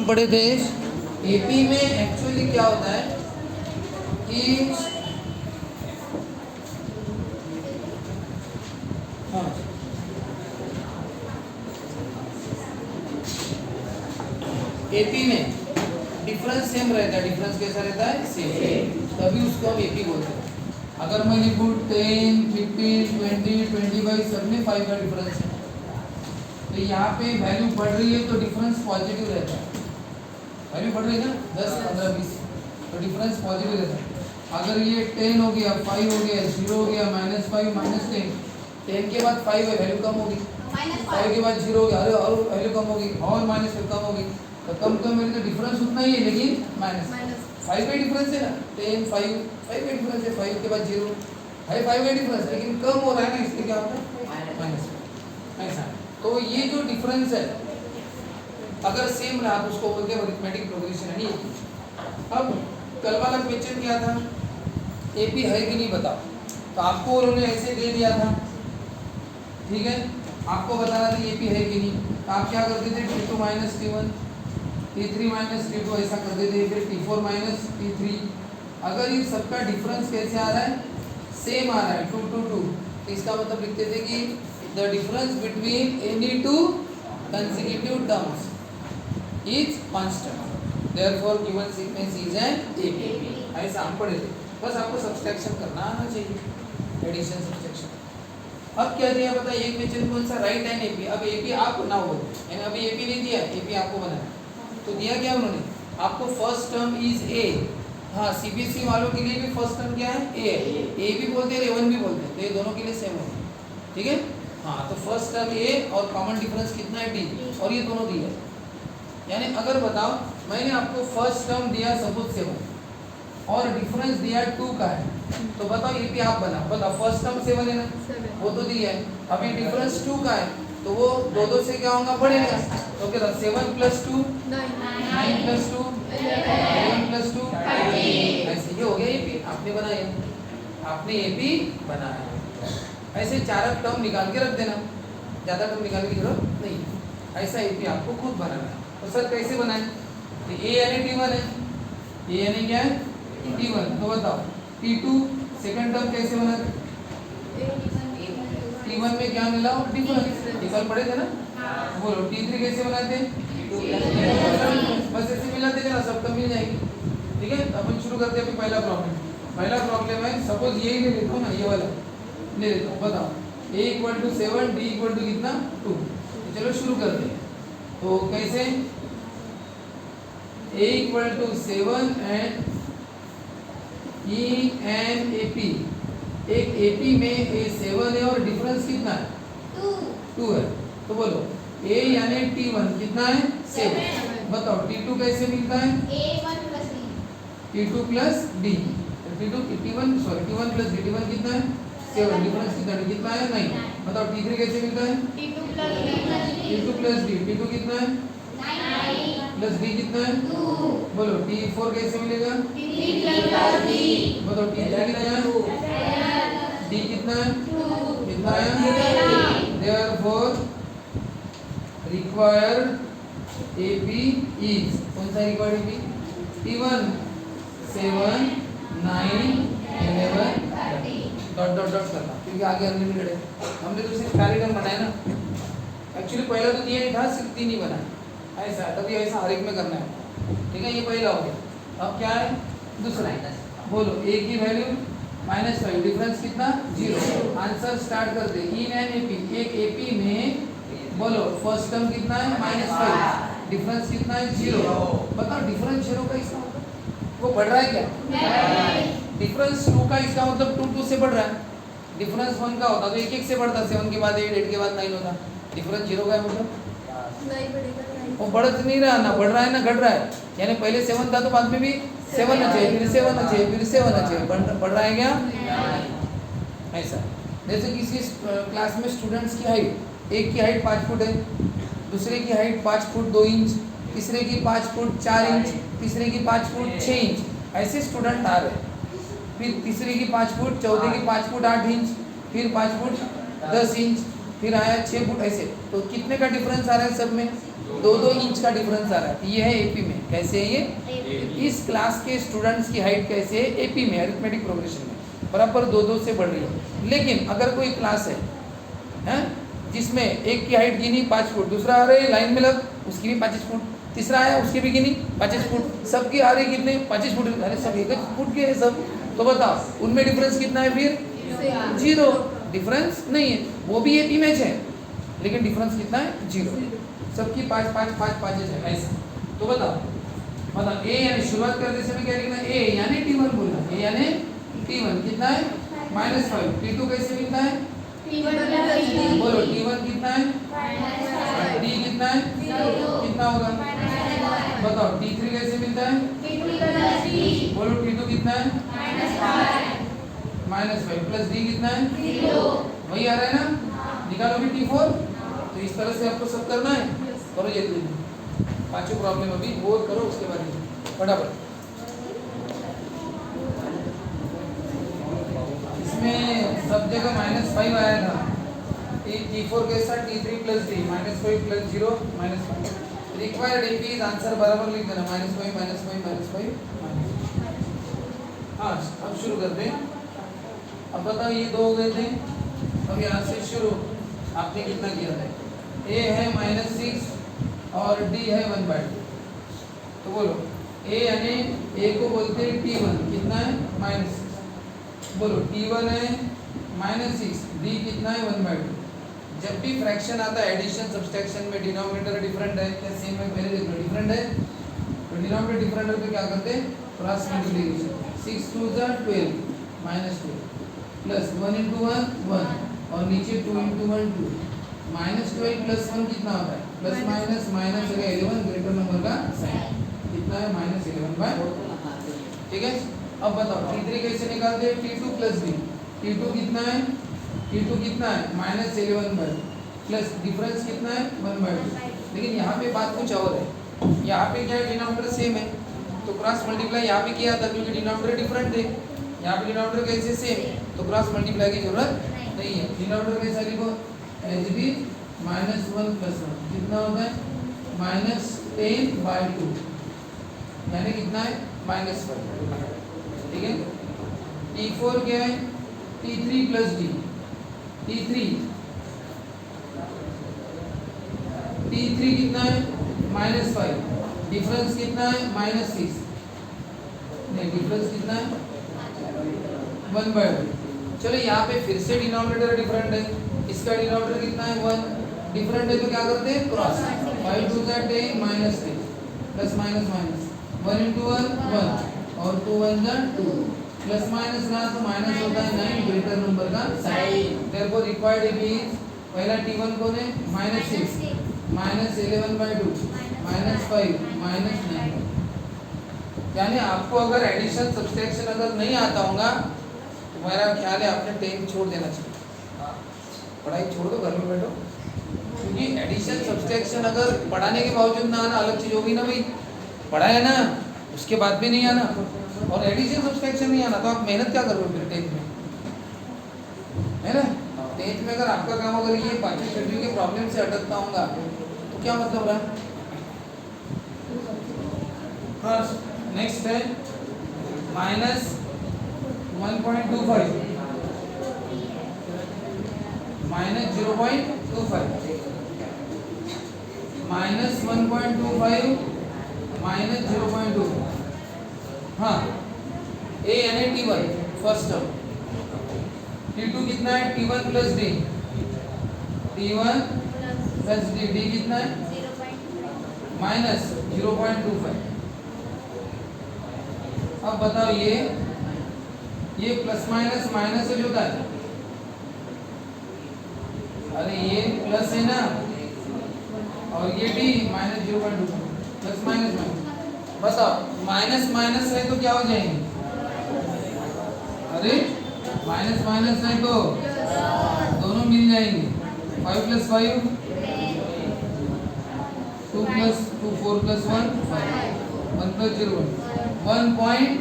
हम पढ़े थे एपी में एक्चुअली क्या होता है कि हाँ एपी में डिफरेंस सेम रहता है। डिफरेंस कैसा रहता है? सेम। तभी उसको हम एपी बोलते हैं। अगर मैं लिखूँ 10, 15, 20, 25 सब में 5 का डिफरेंस है, तो यहाँ पे वैल्यू बढ़ रही है तो डिफरेंस पॉजिटिव रहता है। वैल्यू बढ़ रही है ना 10, 15, 20, तो डिफरेंस पॉजिटिव रहता है। अगर ये 10 हो गया, 5 हो गया, 0 हो गया, -5, -10, 10 के बाद 5 है, वैल्यू कम होगी। 5 के बाद 0 हो गया, अरे और वैल्यू कम होगी, और -5 कम होगी, तो कम मेरे तो डिफरेंस उतना ही है, लेकिन -5 का डिफरेंस है ना। 10, 5 का डिफरेंस है, 5 के बाद 0 है, 5 का डिफरेंस, लेकिन कम हो रहा है ना, इसलिए क्या होता है? माइनस। ऐसा। तो ये जो डिफरेंस है अगर सेम रहा तो उसको बोलते हैं अरिथमेटिक प्रोग्रेशन है। अब कल वाला क्वेश्चन क्या था? एपी है कि नहीं बताओ। तो आपको उन्होंने ऐसे दे दिया था, ठीक है, आपको बताना था एपी है कि नहीं। तो आप क्या करते थे? T2 - T1, T3 - T2 ऐसा कर देते, फिर T4 - T3। अगर ये सबका डिफरेंस कैसे आ रहा है? सेम आ रहा है, 2 to 2, तो इसका मतलब लिखते थे कि the difference between any two consecutive terms is constant, therefore given sequence is an AP. ऐसा हम पढ़े थे। बस आपको सब्सट्रैक्शन करना आना चाहिए, एडिशन सब्सट्रैक्शन। अब क्या दिया पता है? एक क्वेश्चन कौन सा? Right an AP. अब एपी आप बनाओ बोलते हैं, यानी अभी एपी नहीं दिया, एपी आपको बनाना। तो दिया क्या उन्होंने? आपको फर्स्ट टर्म इज ए। हाँ, सीबीएसई वालों के लिए भी फर्स्ट टर्म क्या है? ए भी बोलते हैं, A1 भी बोलते हैं, तो ये दोनों के लिए सेम होगा, ठीक है। हाँ, तो फर्स्ट टर्म ए और कॉमन डिफरेंस कितना है? डी, और ये दोनों दिया है। यानी अगर बताओ मैंने आपको फर्स्ट टर्म दिया सपोज 7 और डिफरेंस दिया 2 का है, तो बताओ एपी आप बनाओ। बताओ फर्स्ट टर्म 7 है ना, वो तो दिया है। अभी डिफरेंस 2 का है, तो वो दो से क्या होगा? बढ़ेगा। तो क्या 7 + 2 9 + 2 11 + 2 ऐसे ये हो गया एपी। आपने बनाया, आपने एपी बनाया। ऐसे 4 टर्म निकाल के रख देना, ज़्यादा टर्म निकालने की जरूरत नहीं। ऐसा एपी आपको खुद बनाना है। तो सर कैसे बनाए? तो ए यानी T1 है, ए यानी क्या है? T1। तो बताओ T2 सेकंड टर्म कैसे बना? T1 में क्या मिला? डिफरेंस। कल पढ़े थे ना? बोलो T3 कैसे बनाते? बस ऐसे मिलाते जाना, सब टर्म मिल जाएगी, ठीक है। अपन शुरू करते हैं। पहला प्रॉब्लम है, सपोज यही ले लेता हूँ ना, ये वाला ले लेता हूँ। बताओ A = 7, D = कितना? 2। तो चलो शुरू करते हैं। तो कैसे? A = 7 and E and AP। एक AP में A 7 है और डिफरेंस कितना है? 2 है। तो बोलो A यानी T1 कितना है? 7। बताओ T2 कैसे मिलता है? T2 + D। T1 + D, T1 कितना है? 7, डिफरेंस कितना है? 9। बताओ T3 कैसे मिलता है? T2 + D, T2 कितना है? 9 + D कितना है? 2। बोलो T4 कैसे मिलेगा? बताओ T3 कितना है? D कितना है? 2। कितना है? Therefore required AP is, कौन सा required AP? T1 7 9 11 डॉट करना, क्योंकि आगे अनलिमिटेड है। हमने तो सिर्फ खाली टर्म बनाया ना, एक्चुअली पहला तो दिया नहीं था, सिर्फ 3 ही बनाया। ऐसा तभी ऐसा हर एक में करना है, ठीक है। ये पहला हो गया। अब क्या है दूसरा? बोलो A की वैल्यू -5, डिफरेंस कितना? 0। आंसर स्टार्ट कर दे। इन एन एपी, एक एपी में बोलो फर्स्ट टर्म कितना है? -5, डिफरेंस कितना है? 0। बताओ डिफरेंस 0 का इसका मतलब वो बढ़ रहा है क्या? डिफरेंस 2 का इसका मतलब 2 से बढ़ रहा है। डिफरेंस 1 का होता तो 1 से बढ़ता, 7 के बाद 8, 8 के बाद 9 होता। डिफरेंस 0 का है मतलब नहीं बढ़ेगा, वो बढ़ नहीं रहा, ना बढ़ रहा है ना घट रहा है। यानी पहले 7 था तो बाद में भी 7 अच्छे, फिर 7 अच्छे, फिर 7 अच्छे, बढ़ रहा है क्या? ऐसा। जैसे किसी क्लास में स्टूडेंट्स की हाइट, एक की हाइट 5 फुट है, दूसरे की हाइट 5 फुट 2 इंच, तीसरे की 5 फुट 4 इंच, तीसरे की 5 फुट 6 इंच, ऐसे स्टूडेंट आ रहे। फिर तीसरे की 5 फुट, चौथे की 5 फुट 8 इंच, फिर 5 फुट 10 इंच, फिर आया 6 फुट, ऐसे। तो कितने का डिफरेंस आ रहा है सब में? 2-2 इंच का डिफरेंस आ रहा है। ये है एपी में। कैसे है ये? इस क्लास के स्टूडेंट्स की हाइट कैसे है? एपी में, अरिथमेटिक प्रोग्रेशन में बराबर 2-2 से बढ़ रही है। लेकिन अगर कोई क्लास है हैं जिसमें एक की हाइट गिनी 5 फुट, दूसरा आ रहा है लाइन में लग उसकी भी 25 फुट, तीसरा आया उसकी भी गिनी 25 फुट, सबकी आ रही कितने 25 फुट, अरे सब एक फुट के है सब। तो बताओ उनमें डिफरेंस कितना है? फिर 0, डिफरेंस नहीं है। वो भी एपी मैच है लेकिन डिफरेंस कितना है? 0। सबकी 5 है ऐसा। तो बताओ ए यानी शुरुआत करते समय क्या लिखना? ए यानी T1 बोलना। ए यानी T1 कितना है? -5। T2 कैसे मिलता है? बोलो T1 कितना है? D कितना है? कितना होगा? बताओ T3 कैसे मिलता है? बोलो T2 कितना है? -5 प्लस D कितना है? वही आ रहा है ना? निकालोगे T4। तो इस तरह से आपको सब करना है। करो जल्दी, पांचों प्रॉब्लम अभी वो करो, उसके बाद फटाफट। इसमें सब जगह -5 आया था। T4 के साथ T3 plus D -5 plus 0 -5। Required AP answer बराबर लिख देना -5 हाँ अब शुरू करते हैं। अब बताओ ये 2 हो गए थे। अब यहाँ से शुरू आपने कितना किया था? A है -6 और D है 1/2। तो बोलो A यानी A को बोलते हैं T1 कितना है? -6। बोलो T1 है -6, D कितना है? 1/2। जब भी फ्रैक्शन आता है एडिशन सब्सट्रैक्शन में डिनोमिनेटर डिफरेंट है क्या सेम है? पहले देख लो डिफरेंट है तो डिनोमिनेटर डिफरेंट है तो क्या करते हैं? Cross multiplication. 6 2 12 -2 प्लस 1 × 1 1 और नीचे 2 × 1 2 -12 प्लस 1 कितना होता है? Plus minus minus 11 greater number का साइन कितना है? -11/। ठीक है। अब बताओ T3 कैसे निकालते हैं? T2 plus D। T2 कितना है? T2 कितना है? -11/। प्लस डिफरेंस कितना है? 1/2। लेकिन यहाँ पे बात कुछ और है। यहाँ पे क्या है? डिनोमिनेटर सेम है तो क्रॉस मल्टीप्लाई यहाँ पे किया था क्योंकि डिनोमिनेटर डिफरेंट है। यहाँ पे डिनोमिनेटर कैसे सेम तो क्रॉस मल्टीप्लाई की जरूरत नहीं है। डिनोमिनेटर कैसा लिखो? एज इट इज -1 + 1 कितना होता है? -10/2 यानी कितना है? -5। ठीक है। T4 क्या है? T3 plus D। T3 कितना है? -5। डिफरेंस कितना है? -6। नहीं डिफरेंस कितना है? 1/2। चलो यहाँ पे फिर से डिनोमिनेटर डिफरेंट है। इसका डिनोमिनेटर कितना है? 1। डिफरेंट है तो क्या करते हैं? क्रॉस। 5 2 10 -10 प्लस माइनस माइनस 1 × 1 1 और 2 1 2 प्लस माइनस रहा तो माइनस होता है 9 ग्रेटर नंबर का sign. Therefore required AP is पहला T1 कौन है? -6 -11/2 -5 -9। यानी आपको अगर एडिशन सब्सट्रैक्शन अगर नहीं आता होगा तो मेरा ख्याल है आपने 10 छोड़ देना चाहिए। पढ़ाई छोड़ दो, घर में बैठो, क्योंकि एडिशन सब्सट्रैक्शन अगर पढ़ाने के बावजूद ना आना अलग चीज होगी ना भाई। पढ़ाया ना उसके बाद भी नहीं आना और एडिशन सब्सट्रैक्शन नहीं आना तो आप मेहनत क्या करोगे फिर 10th में, है ना? 10th में अगर आपका काम अगर ये बाकी शेड्यूल के प्रॉब्लम से अटकता होगा तो क्या मतलब रहा? हाँ नेक्स्ट है -1.25 -0.25 -1.25 -0.2। हाँ A यानी T1 फर्स्ट टर्म। T2 कितना है? T1 plus D। T1 plus D। D कितना है? -0.25। अब बताओ ये प्लस माइनस माइनस से होता है। अरे ये प्लस है ना और ये D -0.25 प्लस माइनस माइनस। बताओ माइनस माइनस है तो क्या हो जाएंगे? अरे माइनस माइनस है तो दोनों मिल जाएंगे। 5 + 5 2 + 2 4 + 1 5 1 + 0 1 पॉइंट।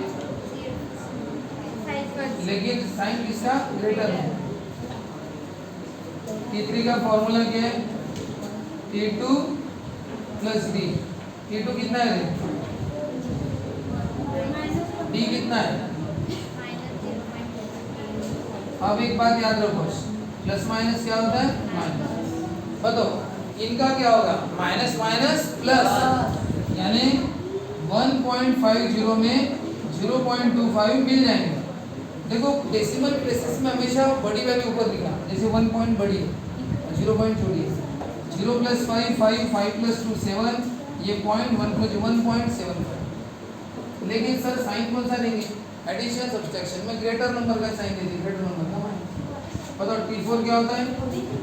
लेकिन साइन किसका ग्रेटर है? T3 का फॉर्मूला क्या है? T2 प्लस डी, T2 कितना है, डी कितना है। अब एक बात याद रखो, प्लस माइनस क्या होता है, माइनस। बताओ इनका क्या होगा, माइनस माइनस प्लस, यानी 1.50 में 0.25 मिल जाएंगे। देखो डेसिमल प्लेसेस में हमेशा बड़ी वैल्यू ऊपर लिखना, जैसे 1 पॉइंट बड़ी है, 0 पॉइंट छोटी है। 0 + 5 5, 5 + 2 7, ये पॉइंट 1 + 1.75। लेकिन सर साइन कौन सा देंगे, एडिशन सब्सट्रैक्शन में ग्रेटर नंबर का साइन देंगे, ग्रेटर नंबर का माइनस। बताओ T4 क्या होता है,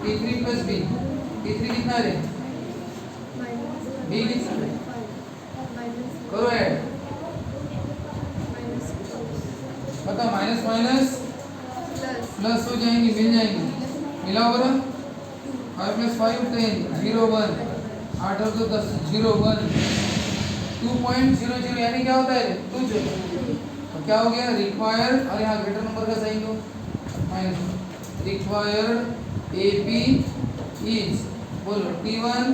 T3 + B, T3 कितना है, B कितना है, करो ऐड, बताओ माइनस माइनस प्लस हो जाएंगे, मिल जाएंगे, मिलाओ बरा। 5 + 5 10, 0 1, 8 और 2 10, 0 1, 2.00 यानी क्या होता है, 2 जो तो क्या हो गया, रिक्वायर्ड, और यहाँ ग्रेटर नंबर का साइन दो, माइनस, रिक्वायर्ड AP इज, बोलो T1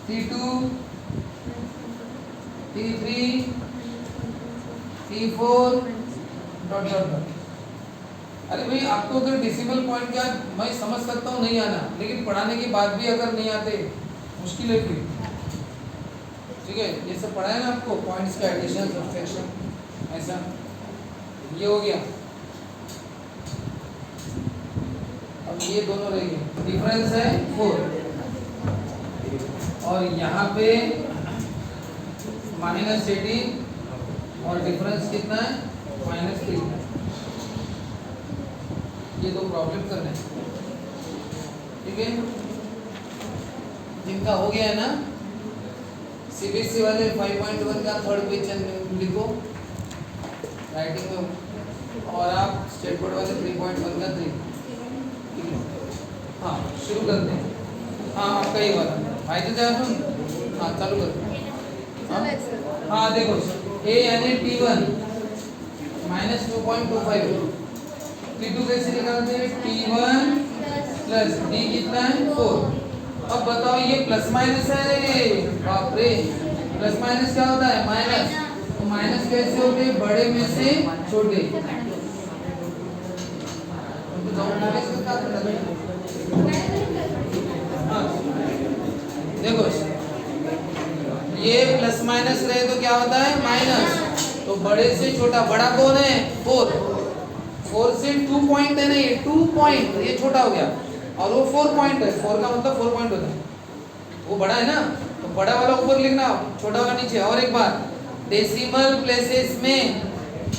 T2 T3 T4 dot dot dot. अरे भाई आपको अगर डेसिमल पॉइंट क्या, मैं समझ सकता हूँ नहीं आना, लेकिन पढ़ाने के बाद भी अगर नहीं आते मुश्किल है फिर, ठीक है। ये सब पढ़ा है ना आपको, पॉइंट्स का एडिशन सब्सट्रैक्शन, ऐसा ये हो गया। अब ये दोनों रहेंगे, डिफरेंस है 4 और यहाँ पे -18 और डिफरेंस कितना है, -3। ये दो प्रॉब्लम करने हैं, ठीक है। जिनका हो गया है ना, CBSE वाले 5.1 का थर्ड क्वेश्चन लिखो राइटिंग में, और आप स्टेट बोर्ड वाले 3.1 का 3। हाँ शुरू करते हैं। हाँ आपका ये वाला भाई तो जा सुन, हाँ चालू करते हैं। हाँ देखो A यानी T1 -2.25, T2 कैसे निकालते हैं, T1 प्लस D कितना है, 4। अब बताओ ये प्लस माइनस है, बाप रे, प्लस माइनस क्या होता है, माइनस। तो माइनस कैसे होते हैं, बड़े में से छोटे। हाँ देखो ये प्लस माइनस रहे तो क्या होता है, माइनस। तो बड़े से छोटा, बड़ा कौन है, 4, 4 से 2 पॉइंट है ना, ये 2 पॉइंट, ये छोटा हो गया, और वो 4 पॉइंट है, 4 का मतलब 4 पॉइंट होता है, वो बड़ा है ना, तो बड़ा वाला ऊपर लिखना, छोटा वाला नीचे। और एक बात, डेसिमल प्लेसेस में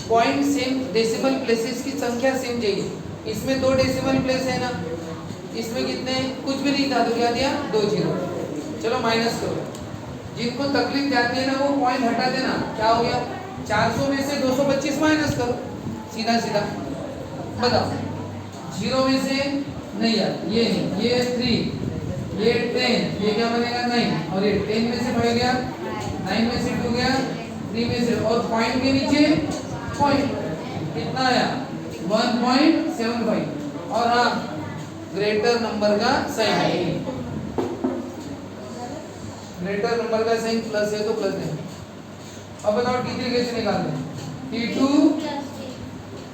पॉइंट सेम, डेसिमल प्लेसेस की संख्या सेम चाहिए। इसमें 2 डेसिमल प्लेस है ना, इसमें कितने, कुछ भी नहीं था तो क्या दिया, 2 0। चलो माइनस करो, जिनको तकलीफ जाती है ना वो पॉइंट हटा देना, क्या हो गया, 400 में से 225 माइनस करो, सीधा सीधा। बताओ 0 में से नहीं यार, ये नहीं, ये 3, ये 10, ये क्या बनेगा 9, और ये 10 में से 5 गया, 9 में से 2 गया, 3 में से, और पॉइंट के नीचे पॉइंट कितना आया, 1.75। और हाँ ग्रेटर नंबर का साइन, ग्रेटर नंबर का साइन प्लस है तो प्लस है। अब बताओ T3 कैसे निकालते हैं, T2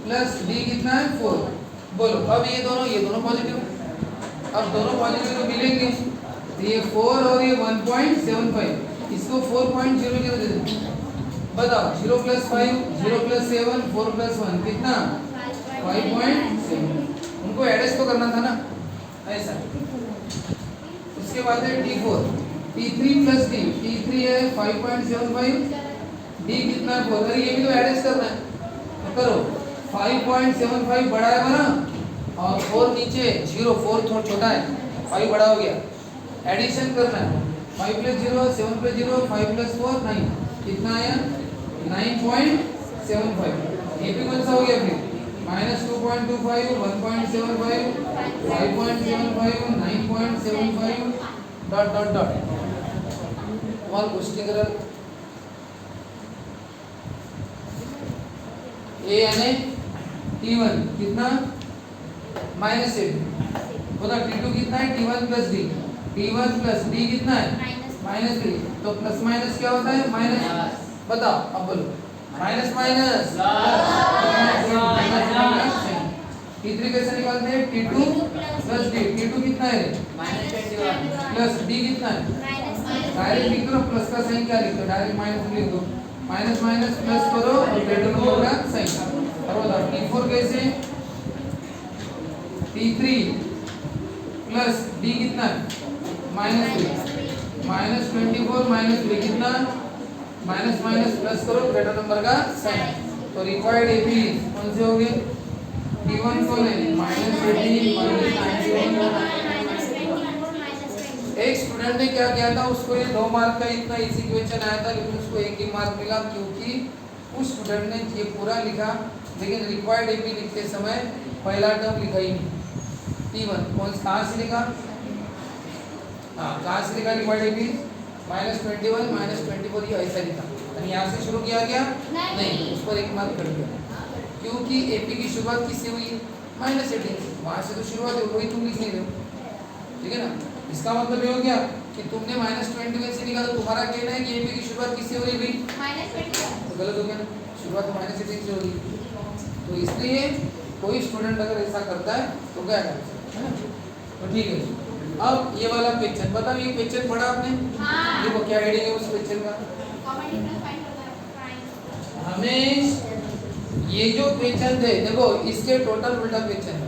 प्लस D कितना है, 4। बोलो अब ये दोनों पॉजिटिव, अब दोनों पॉजिटिव तो मिलेंगे, तो ये 4 और ये 1.75, इसको 4.00 दे दें। बताओ 0 + 5, 0 + 7, 4 + 1 कितना, 5.7। उनको एडजस्ट तो करना था ना, ऐसा। उसके बाद है T4, T3 + D, T3 है 5.75, D कितना है 4, ये भी तो एडजस्ट करना है, तो करो। 5.75 बड़ा है ना, और 4 नीचे, 0 4 थोड़ा छोटा है, 5 बड़ा हो गया, एडिशन करना है। 5 + 0 7 + 0 5 + 4 9, कितना आया, 9.75। ये भी कौन सा हो गया फिर, -2.25 1.75 5.75 9.75 डॉट डॉट डॉट। और गोष्टी करा A यानी T1 कितना, -8, बोला T2 कितना है, T1 + D, T1 plus D कितना है -3। तो प्लस माइनस क्या होता है माइनस। बताओ अब बोलो माइनस माइनस T3 कैसे निकालते हैं T2 प्लस D। T2 कितना है प्लस D कितना है डायरेक्ट लिख दो प्लस का साइन क्या लिखो डायरेक्ट माइनस लिख दो माइनस माइनस प्लस करो और ग्रेटर नंबर का साइन और बताओ T4 कैसे T3 प्लस D कितना है -3 -24 -3 कितना माइनस माइनस प्लस करो ग्रेटर नंबर का साइन। तो रिक्वायर्ड एपी कौन से होंगे T1 कौन है -18 एक स्टूडेंट ने क्या किया था उसको ये 2 मार्क का इतना इजी क्वेश्चन आया था लेकिन उसको 1 ही मार्क मिला क्योंकि उस स्टूडेंट ने ये पूरा लिखा लेकिन रिक्वायर्ड एपी लिखते समय पहला टर्म लिखा ही नहीं। T1 कहाँ से लिखा कहाँ से लिखा रिक्वायर्ड एपी -21 -24 ये ऐसा लिखा और यहाँ से शुरू किया गया नहीं उस पर 1 मार्क कट गया क्योंकि एपी की शुरुआत किससे हुई -18 वहाँ से तो शुरुआत है वही तुम लिख नहीं रहे हो ठीक है ना। इसका मतलब ये हो गया कि तुमने -21 से निकाला तुम्हारा कहना है कि एपी की शुरुआत किससे हो रही भाई तो गलत हो गया ना शुरुआत तो -18 से हो रही तो इसलिए कोई स्टूडेंट अगर ऐसा करता है तो क्या करता है ना। तो ठीक है अब ये वाला क्वेश्चन बताओ ये क्वेश्चन पढ़ा आपने देखो क्या हेडिंग है उस क्वेश्चन का हमें ये जो क्वेश्चन थे देखो इसके टोटल उल्टा क्वेश्चन है।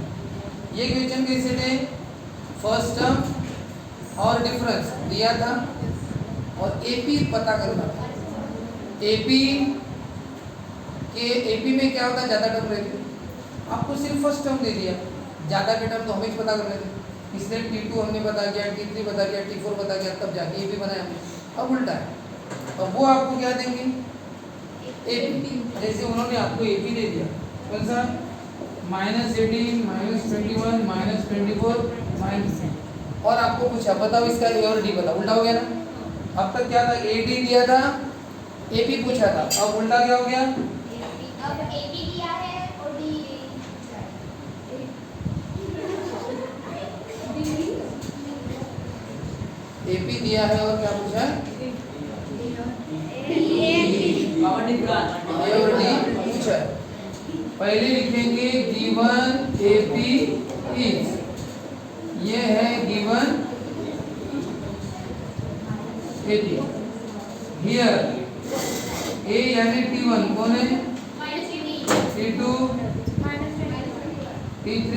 ये क्वेश्चन कैसे थे फर्स्ट टर्म और डिफरेंस दिया था और एपी पता करना था। एपी में क्या होता है ज्यादा टर्म रहते आपको सिर्फ फर्स्ट टर्म दे दिया ज्यादा के टर्म तो हमें पता कर रहे थे इसलिए T2 हमने बता दिया T3 बता दिया T4 बता दिया तब जाके एपी बनाया हमने। अब उल्टा है अब वो आपको क्या देंगे एपी जैसे उन्होंने आपको एपी दे दिया कौन सा -18 -21 -24 और आपको पूछा बताओ इसका ए और डी बताओ उल्टा हो गया ना। अब तक क्या था ए डी दिया था एपी पूछा था अब उल्टा क्या हो गया अब एपी दिया है और डी एपी दिया है और क्या पूछा ए और डी पूछा है। पहले लिखेंगे गिवन एपी इज ये है गिवन एपी हियर ए यानी T1 कौन है T2 T3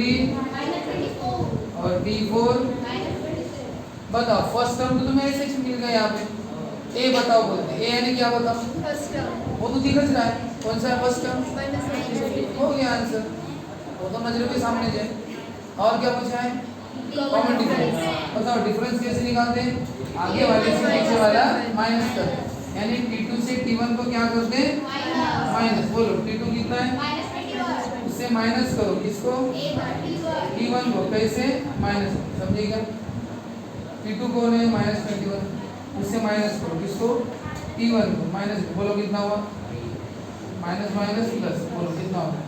और T4 बताओ फर्स्ट टर्म तो तुम्हें ऐसे मिल गया यहाँ पे ए बताओ बोलते हैं ए यानी क्या बताओ वो तो दिख रहा है कौन सा है फर्स्ट टर्म हो गया आंसर वो तो नजर के सामने जाए। और क्या पूछा है कॉमन डिफरेंस बताओ डिफरेंस कैसे निकालते हैं आगे वाले से पीछे वाला माइनस कर यानी T2 से T1 को क्या करते हैं माइनस बोलो T2 कितना है उससे माइनस करो किसको T1 को कैसे माइनस समझिएगा T2 कौन है -21 उससे माइनस करो किसको T1 को माइनस बोलो कितना हुआ माइनस माइनस प्लस बोलो कितना हुआ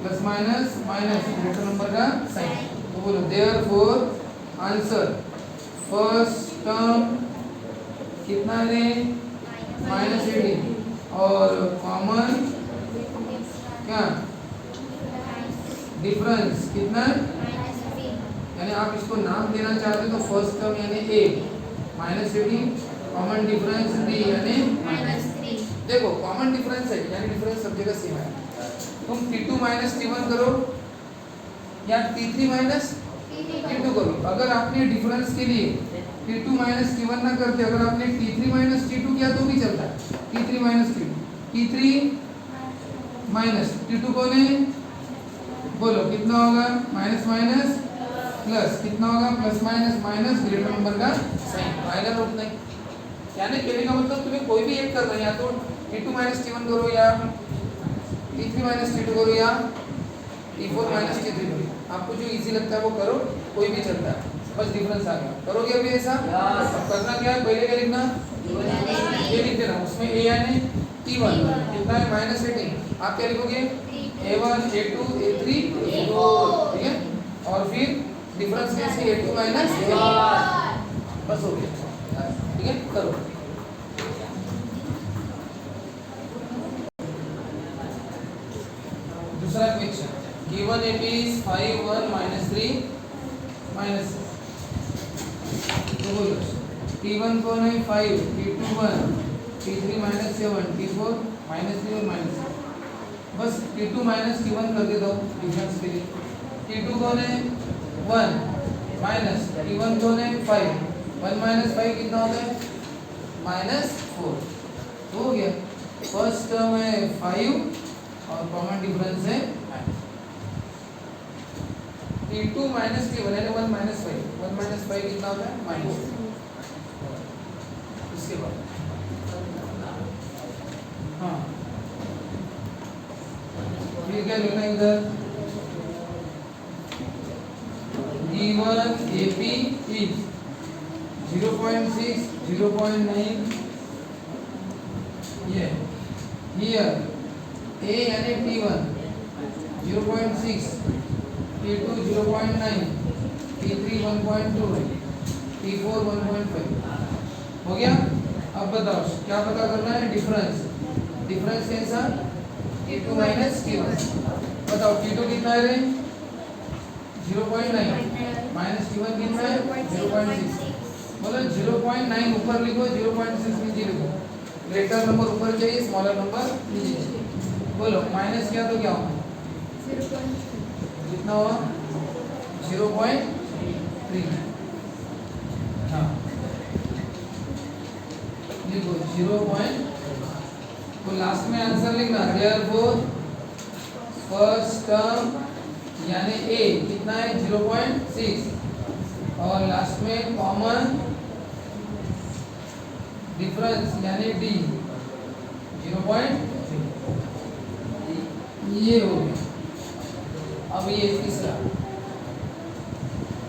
plus minus minus greater number का साइन तो बोलो देयरफॉर आंसर फर्स्ट टर्म कितना है -18 और कॉमन क्या डिफरेंस कितना यानी आप इसको नाम देना चाहते तो फर्स्ट टर्म यानी ए -18 कॉमन डिफरेंस डी यानी -3 देखो कॉमन डिफरेंस है यानी डिफरेंस सब जगह सेम है तुम T2 T1 करो या T3 T2 करो अगर आपने डिफरेंस के लिए T2 T1 ना करते अगर आपने T3 T2 किया तो भी चलता है T3 T2 T3 T2 कौन है बोलो कितना होगा माइनस माइनस प्लस कितना होगा plus minus minus greater number का साइन माइनर रूप नहीं यानी कहने का मतलब तुम्हें कोई भी एक कर रहे हैं या तो T2 T1 करो या T3 T2 करो या T4 T3 करो आपको जो इजी लगता है वो करो कोई भी चलता है बस डिफरेंस आ गया करोगे अभी ऐसा अब करना क्या है पहले क्या लिखना ये लिख देना उसमें ए यानी T1 कितना है -18 आप क्या लिखोगे A1 A2 A3 A4 ठीक है और फिर डिफरेंस कैसे A2 माइनस बस हो गया, ठीक है करो। दूसरा question, given AP is 5 1 minus 3 minus 6, तो बोलो T1 कौन है 5, T2 1, T3 minus 7, T4 minus 3 और minus 6, बस T2 minus T1 कर देता हूँ डिफरेंस के लिए। T2 कौन है 1 माइनस T1 कौन है 5, 1 माइनस 5 कितना होता है -4, तो हो गया। फर्स्ट टर्म है 5 और कॉमन डिफरेंस है T2 माइनस T1 यानी 1 माइनस 5, 1 माइनस 5 कितना होता है -4। इसके बाद हाँ फिर क्या लिखना है इधर, given AP is 0.6 0.9 ये here A यानी T1 0.6, T2 0.9, T3 1.2, T4 1.5, हो गया। अब बताओ क्या पता करना है, डिफरेंस। डिफरेंस कैसा T2 माइनस T1, बताओ T2 कितना है रे 0.9 माइनस T1 कितना है 0.6, बोलो 0.9 ऊपर लिखो 0.6 नीचे लिखो, ग्रेटर नंबर ऊपर चाहिए स्मॉलर नंबर नीचे चाहिए। बोलो माइनस किया तो क्या होगा, कितना हुआ 0.3, हाँ लिखो 0. तो लास्ट में आंसर लिखना, देयरफॉर फर्स्ट टर्म यानी A कितना है 0.6 और लास्ट में कॉमन डिफरेंस यानी D 0.3, ये हो गया। अब ये तीसरा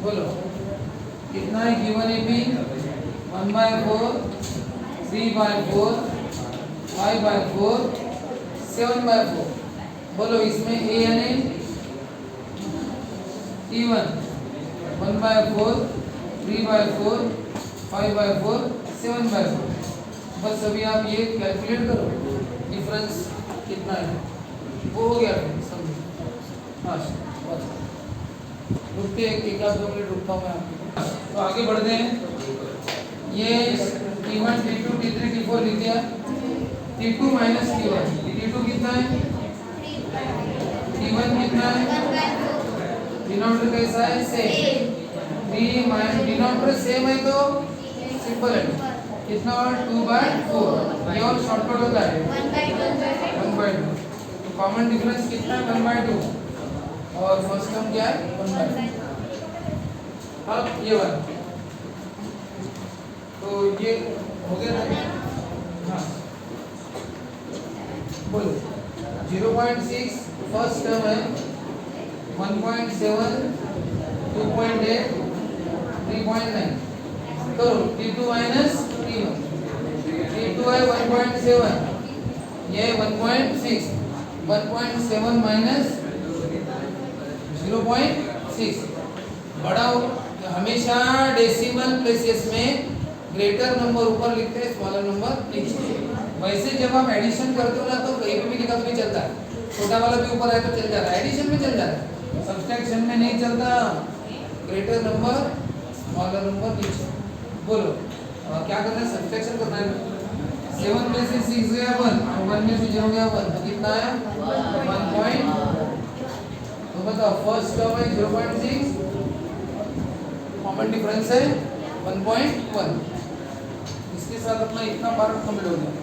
बोलो कितना है, गिवन AP 1/4, 3/4, 5/4, 7/4, बोलो इसमें A यानी T1 1/4, 3/4, 5/4, 7/4, बस अभी आप ये कैलकुलेट करो डिफरेंस कितना है, वो हो गया समझो। हाँ बस रुकते एक आध 2 मिनट रुकता हूँ मैं आपके, तो आगे बढ़ते हैं। ये T1 T2 T3 T4 लिख दिया, T2 माइनस T1, T2 कितना है T1 कितना है, डिनोमिनेटर कैसा है same, D minus denominator same है तो सिंपल है, कितना और 2/4, ये और शॉर्टकट होता है 1/2, तो कॉमन डिफरेंस कितना है 1/2 और फर्स्ट टर्म क्या है 1/2। अब ये वाला तो ये हो गया ना, हाँ बोलो 0.6 फर्स्ट टर्म है 1.7, 2.8, 3.9, करो T2 माइनस T1, T2 है 1.7, ये 1.6, 1.7 माइनस 0.6, बड़ा हमेशा डेसिमल प्लेसेस में ग्रेटर नंबर ऊपर लिखते हैं स्मॉलर नंबर नीचे। वैसे जब आप एडिशन करते हो ना तो कहीं भी लिखा तो नहीं चलता है, छोटा वाला भी ऊपर है तो चल जाता है, एडिशन में चल जाता है, सब्सट्रैक्शन में नहीं चलता, ग्रेटर नंबर स्मॉलर नंबर नीचे। बोलो क्या करना है, सब्सट्रैक्शन करना है, 7 में से 6 गया 1 और 1 में से 0 गया 1, तो कितना है 1. तो बताओ फर्स्ट टर्म है 0.6, कॉमन डिफरेंस है 1.1, इसके साथ अपना इतना पार्ट कंप्लीट हो गया।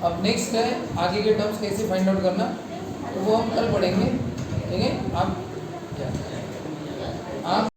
अब नेक्स्ट है आगे के टर्म्स कैसे फाइंड आउट करना, तो वो हम कल पढ़ेंगे, ठीक है। आप